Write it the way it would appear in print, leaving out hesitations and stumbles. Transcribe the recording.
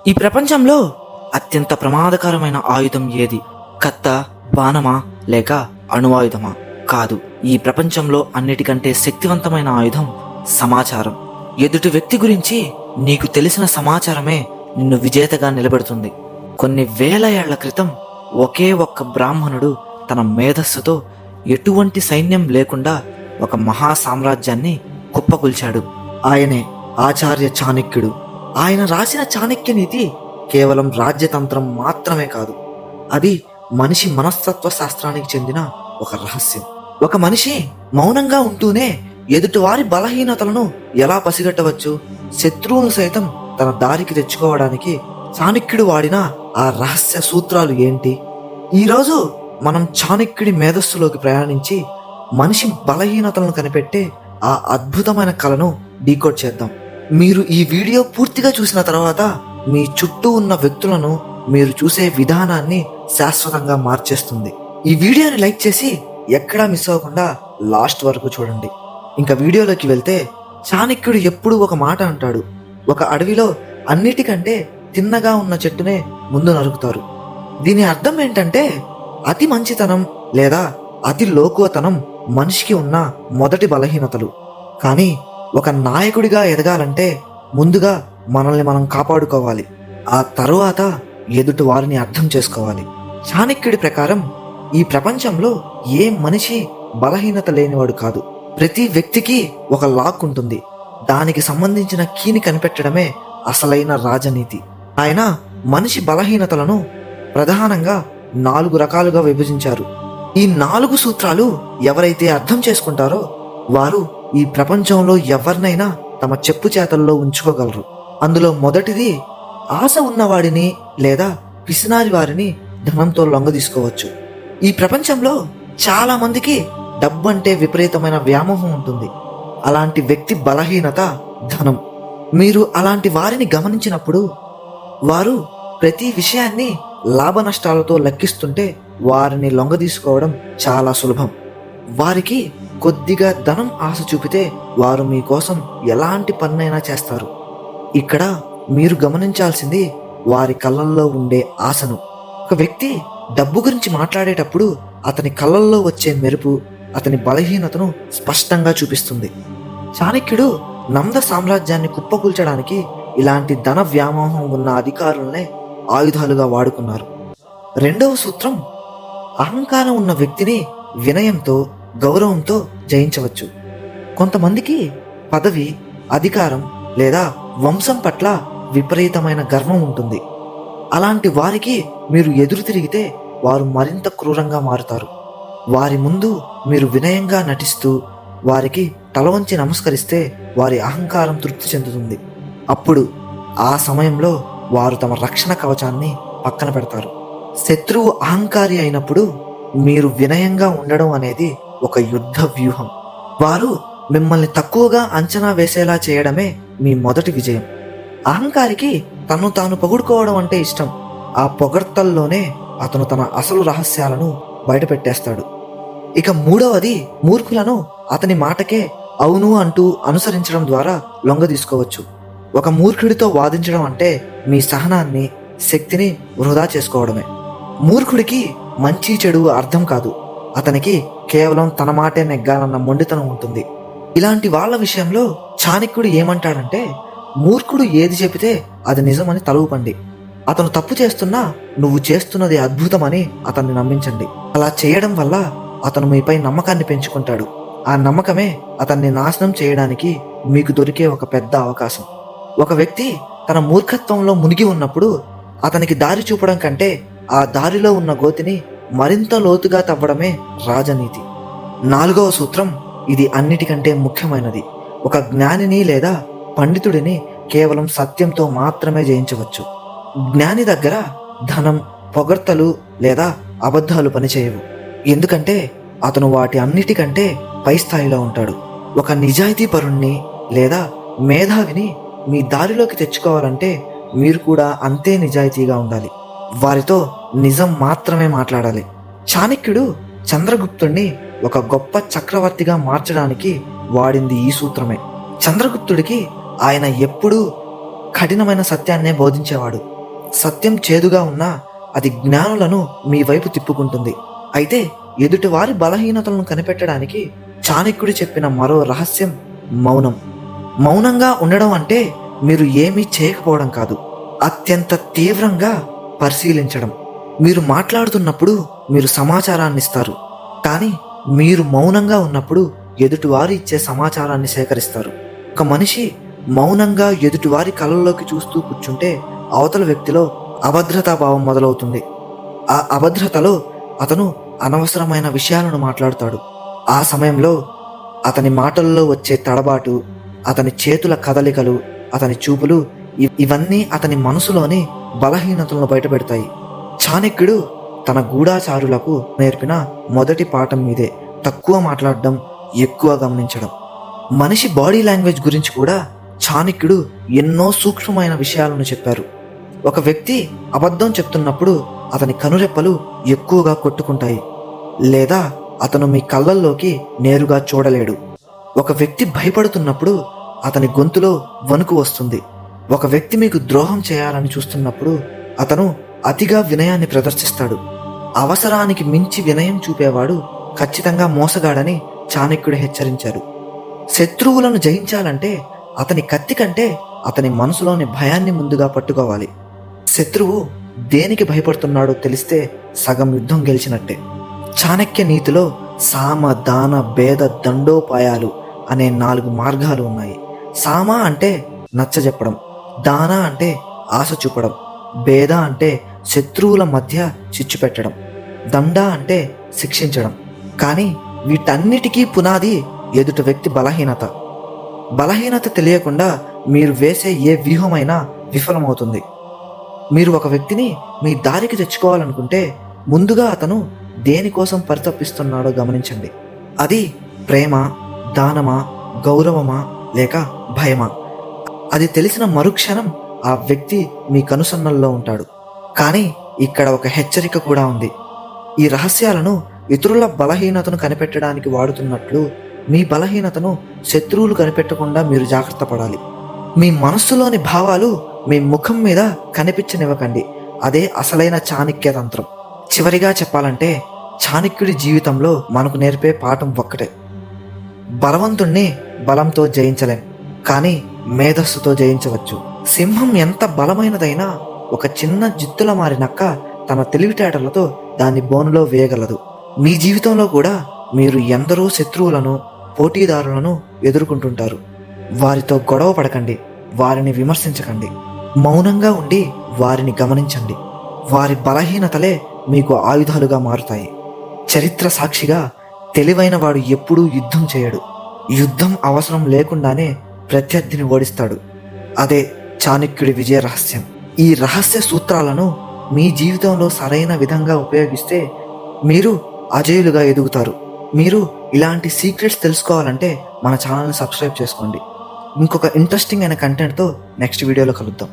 ఈ ప్రపంచంలో అత్యంత ప్రమాదకరమైన ఆయుధం ఏది? కత్త, బాణమా, లేక అణువాయుధమా? కాదు. ఈ ప్రపంచంలో అన్నిటికంటే శక్తివంతమైన ఆయుధం సమాచారం. ఎదుటి వ్యక్తి గురించి నీకు తెలిసిన సమాచారమే నిన్ను విజేతగా నిలబెడుతుంది. కొన్ని వేల ఏళ్ల క్రితం ఒకే ఒక్క బ్రాహ్మణుడు తన మేధస్సుతో ఎటువంటి సైన్యం లేకుండా ఒక మహా సామ్రాజ్యాన్ని కుప్పకూల్చాడు. ఆయనే ఆచార్య చాణక్యుడు. ఆయన రాసిన చాణక్య నీతి కేవలం రాజ్యతంత్రం మాత్రమే కాదు, అది మనిషి మనస్తత్వ శాస్త్రానికి చెందిన ఒక రహస్యం. ఒక మనిషి మౌనంగా ఉంటూనే ఎదుటివారి బలహీనతలను ఎలా పసిగట్టవచ్చు, శత్రువును సైతం తన దారికి తెచ్చుకోవడానికి చాణక్యుడు వాడిన ఆ రహస్య సూత్రాలు ఏంటి? ఈరోజు మనం చాణక్యుడి మేధస్సులోకి ప్రయాణించి మనిషి బలహీనతలను కనిపెట్టే ఆ అద్భుతమైన కళను డీకోడ్ చేద్దాం. మీరు ఈ వీడియో పూర్తిగా చూసిన తర్వాత మీ చుట్టూ ఉన్న వ్యక్తులను మీరు చూసే విధానాన్ని శాశ్వతంగా మార్చేస్తుంది. ఈ వీడియోని లైక్ చేసి ఎక్కడా మిస్ అవ్వకుండా లాస్ట్ వరకు చూడండి. ఇంకా వీడియోలోకి వెళ్తే, చాణక్యుడు ఎప్పుడూ ఒక మాట అంటాడు: ఒక అడవిలో అన్నిటికంటే తిన్నగా ఉన్న చెట్టునే ముందు నరుకుతారు. దీని అర్థం ఏంటంటే, అతి మంచితనం లేదా అతి లోకువతనం మనిషికి ఉన్న మొదటి బలహీనతలు. కానీ ఒక నాయకుడిగా ఎదగాలంటే ముందుగా మనల్ని మనం కాపాడుకోవాలి, ఆ తరువాత ఎదుటి వారిని అర్థం చేసుకోవాలి. చాణక్యుడి ప్రకారం ఈ ప్రపంచంలో ఏ మనిషి బలహీనత లేనివాడు కాదు. ప్రతి వ్యక్తికి ఒక లాక్ ఉంటుంది. దానికి సంబంధించిన కీని కనిపెట్టడమే అసలైన రాజనీతి. ఆయన మనిషి బలహీనతలను ప్రధానంగా 4 రకాలుగా విభజించారు. ఈ 4 సూత్రాలు ఎవరైతే అర్థం చేసుకుంటారో వారు ఈ ప్రపంచంలో ఎవరినైనా తమ చెప్పు చేతల్లో ఉంచుకోగలరు. అందులో మొదటిది, ఆశ ఉన్నవాడిని లేదా పిసినారి వారిని ధనంతో లొంగదీసుకోవచ్చు. ఈ ప్రపంచంలో చాలా మందికి డబ్బు అంటే విపరీతమైన వ్యామోహం ఉంటుంది. అలాంటి వ్యక్తి బలహీనత ధనం. మీరు అలాంటి వారిని గమనించినప్పుడు వారు ప్రతి విషయాన్ని లాభ నష్టాలతో లెక్కిస్తుంటే వారిని లొంగదీసుకోవడం చాలా సులభం. వారికి కొద్దిగా ధనం ఆశ చూపితే వారు మీకోసం ఎలాంటి పన్నైనా చేస్తారు. ఇక్కడ మీరు గమనించాల్సింది వారి కళ్ళల్లో ఉండే ఆశను. ఒక వ్యక్తి డబ్బు గురించి మాట్లాడేటప్పుడు అతని కళ్ళల్లో వచ్చే మెరుపు అతని బలహీనతను స్పష్టంగా చూపిస్తుంది. చాణక్యుడు నంద సామ్రాజ్యాన్ని కుప్పకూల్చడానికి ఇలాంటి ధన వ్యామోహం ఉన్న అధికారులనే ఆయుధాలుగా వాడుకున్నారు. రెండవ సూత్రం, అహంకారం ఉన్న వ్యక్తిని వినయంతో గౌరవంతో జయించవచ్చు. కొంతమందికి పదవి, అధికారం లేదా వంశం పట్ల విపరీతమైన గర్వం ఉంటుంది. అలాంటి వారికి మీరు ఎదురు తిరిగితే వారు మరింత క్రూరంగా మారుతారు. వారి ముందు మీరు వినయంగా నటిస్తూ వారికి తల వంచి నమస్కరిస్తే వారి అహంకారం తృప్తి చెందుతుంది. అప్పుడు ఆ సమయంలో వారు తమ రక్షణ కవచాన్ని పక్కన పెడతారు. శత్రువు అహంకారి అయినప్పుడు మీరు వినయంగా ఉండడం అనేది ఒక యుద్ధ వ్యూహం. వారు మిమ్మల్ని తక్కువగా అంచనా వేసేలా చేయడమే మీ మొదటి విజయం. అహంకారికి తను తాను పొగుడుకోవడం అంటే ఇష్టం. ఆ పొగడ్తల్లోనే అతను తన అసలు రహస్యాలను బయటపెట్టేస్తాడు. ఇక మూడవది, మూర్ఖులను అతని మాటకే అవును అంటూ అనుసరించడం ద్వారా లొంగ తీసుకోవచ్చు. ఒక మూర్ఖుడితో వాదించడం అంటే మీ సహనాన్ని, శక్తిని వృధా చేసుకోవడమే. మూర్ఖుడికి మంచి చెడు అర్థం కాదు. అతనికి కేవలం తన మాటే నెగ్గాలన్న మొండితనం ఉంటుంది. ఇలాంటి వాళ్ళ విషయంలో చాణక్యుడు ఏమంటాడంటే, మూర్ఖుడు ఏది చెబితే అది నిజమని తలూపండి. అతను తప్పు చేస్తున్నా నువ్వు చేస్తున్నది అద్భుతమని అతన్ని నమ్మించండి. అలా చేయడం వల్ల అతను మీపై నమ్మకాన్ని పెంచుకుంటాడు. ఆ నమ్మకమే అతన్ని నాశనం చేయడానికి మీకు దొరికే ఒక పెద్ద అవకాశం. ఒక వ్యక్తి తన మూర్ఖత్వంలో మునిగి ఉన్నప్పుడు అతనికి దారి చూపడం కంటే ఆ దారిలో ఉన్న గోతిని మరింత లోతుగా తవ్వడమే రాజనీతి. 4వ సూత్రం, ఇది అన్నిటికంటే ముఖ్యమైనది. ఒక జ్ఞానిని లేదా పండితుడిని కేవలం సత్యంతో మాత్రమే జయించవచ్చు. జ్ఞాని దగ్గర ధనం, పొగడ్తలు లేదా అబద్ధాలు పనిచేయవు. ఎందుకంటే అతను వాటి అన్నిటికంటే పై స్థాయిలో ఉంటాడు. ఒక నిజాయితీ పరుణ్ణి లేదా మేధావిని మీ దారిలోకి తెచ్చుకోవాలంటే మీరు కూడా అంతే నిజాయితీగా ఉండాలి. వారితో నిజం మాత్రమే మాట్లాడాలి. చాణక్యుడు చంద్రగుప్తుడిని ఒక గొప్ప చక్రవర్తిగా మార్చడానికి వాడింది ఈ సూత్రమే. చంద్రగుప్తుడికి ఆయన ఎప్పుడూ కఠినమైన సత్యాన్నే బోధించేవాడు. సత్యం చేదుగా ఉన్నా అది జ్ఞానులను మీ వైపు తిప్పుకుంటుంది. అయితే ఎదుటివారి బలహీనతలను కనిపెట్టడానికి చాణక్యుడు చెప్పిన మరో రహస్యం మౌనం. మౌనంగా ఉండడం అంటే మీరు ఏమీ చేయకపోవడం కాదు, అత్యంత తీవ్రంగా పరిశీలించడం. మీరు మాట్లాడుతున్నప్పుడు మీరు సమాచారాన్ని ఇస్తారు, కానీ మీరు మౌనంగా ఉన్నప్పుడు ఎదుటివారు ఇచ్చే సమాచారాన్ని సేకరిస్తారు. ఒక మనిషి మౌనంగా ఎదుటివారి కళ్ళల్లోకి చూస్తూ కూర్చుంటే అవతల వ్యక్తిలో అభద్రతాభావం మొదలవుతుంది. ఆ అభద్రతలో అతను అనవసరమైన విషయాలను మాట్లాడుతాడు. ఆ సమయంలో అతని మాటల్లో వచ్చే తడబాటు, అతని చేతుల కదలికలు, అతని చూపులు ఇవన్నీ అతని మనసులోని బలహీనతలను బయటపెడతాయి. చాణక్యుడు తన గూఢాచారులకు నేర్పిన మొదటి పాఠం ఇదే: తక్కువ మాట్లాడడం, ఎక్కువ గమనించడం. మనిషి బాడీ లాంగ్వేజ్ గురించి కూడా చాణక్యుడు ఎన్నో సూక్ష్మమైన విషయాలను చెప్పారు. ఒక వ్యక్తి అబద్ధం చెప్తున్నప్పుడు అతని కనురెప్పలు ఎక్కువగా కొట్టుకుంటాయి, లేదా అతను మీ కళ్ళల్లోకి నేరుగా చూడలేడు. ఒక వ్యక్తి భయపడుతున్నప్పుడు అతని గొంతులో వణుకు వస్తుంది. ఒక వ్యక్తి మీకు ద్రోహం చేయాలని చూస్తున్నప్పుడు అతను అతిగా వినయాన్ని ప్రదర్శిస్తాడు. అవసరానికి మించి వినయం చూపేవాడు ఖచ్చితంగా మోసగాడని చాణక్యుడు హెచ్చరించారు. శత్రువులను జయించాలంటే అతని కత్తి కంటే అతని మనసులోని భయాన్ని ముందుగా పట్టుకోవాలి. శత్రువు దేనికి భయపడుతున్నాడో తెలిస్తే సగం యుద్ధం గెలిచినట్టే. చాణక్య నీతిలో సామ, దాన, భేద, దండోపాయాలు అనే 4 మార్గాలు ఉన్నాయి. సామ అంటే నచ్చజెప్పడం, దాన అంటే ఆశ చూపడం, భేద అంటే శత్రువుల మధ్య చిచ్చు పెట్టడం, దండ అంటే శిక్షించడం. కానీ వీటన్నిటికీ పునాది ఎదుటి వ్యక్తి బలహీనత. బలహీనత తెలియకుండా మీరు వేసే ఏ వ్యూహమైనా విఫలమవుతుంది. మీరు ఒక వ్యక్తిని మీ దారికి తెచ్చుకోవాలనుకుంటే ముందుగా అతను దేనికోసం పరితపిస్తున్నాడో గమనించండి. అది ప్రేమ, దానమా, గౌరవమా, లేక భయమా? అది తెలిసిన మరుక్షణం ఆ వ్యక్తి మీ కనుసన్నల్లో ఉంటాడు. కానీ ఇక్కడ ఒక హెచ్చరిక కూడా ఉంది. ఈ రహస్యాలను ఇతరుల బలహీనతను కనిపెట్టడానికి వాడుతున్నట్లు మీ బలహీనతను శత్రువులు కనిపెట్టకుండా మీరు జాగ్రత్త పడాలి. మీ మనస్సులోని భావాలు మీ ముఖం మీద కనిపించనివ్వకండి. అదే అసలైన చాణక్య తంత్రం. చివరిగా చెప్పాలంటే చాణక్యుడి జీవితంలో మనకు నేర్పే పాఠం ఒక్కటే: బలవంతుణ్ణి బలంతో జయించలేం, కానీ మేధస్సుతో జయించవచ్చు. సింహం ఎంత బలమైనదైనా ఒక చిన్న జిత్తుల మారినక్క తన తెలివితేటలతో దాన్ని బోనులో వేయగలదు. మీ జీవితంలో కూడా మీరు ఎందరో శత్రువులను, పోటీదారులను ఎదుర్కొంటుంటారు. వారితో గొడవ పడకండి, వారిని విమర్శించకండి. మౌనంగా ఉండి వారిని గమనించండి. వారి బలహీనతలే మీకు ఆయుధాలుగా మారుతాయి. చరిత్ర సాక్షిగా తెలివైన వాడు ఎప్పుడూ యుద్ధం చేయడు. యుద్ధం అవసరం లేకుండానే ప్రత్యర్థిని ఓడిస్తాడు. అదే చాణక్యుడి విజయ రహస్యం. ఈ రహస్య సూత్రాలను మీ జీవితంలో సరైన విధంగా ఉపయోగిస్తే మీరు అజేయులుగా ఎదుగుతారు. మీరు ఇలాంటి సీక్రెట్స్ తెలుసుకోవాలంటే మన ఛానల్ని సబ్స్క్రైబ్ చేసుకోండి. ఇంకొక ఇంట్రెస్టింగ్ అయిన కంటెంట్తో నెక్స్ట్ వీడియోలో కలుద్దాం.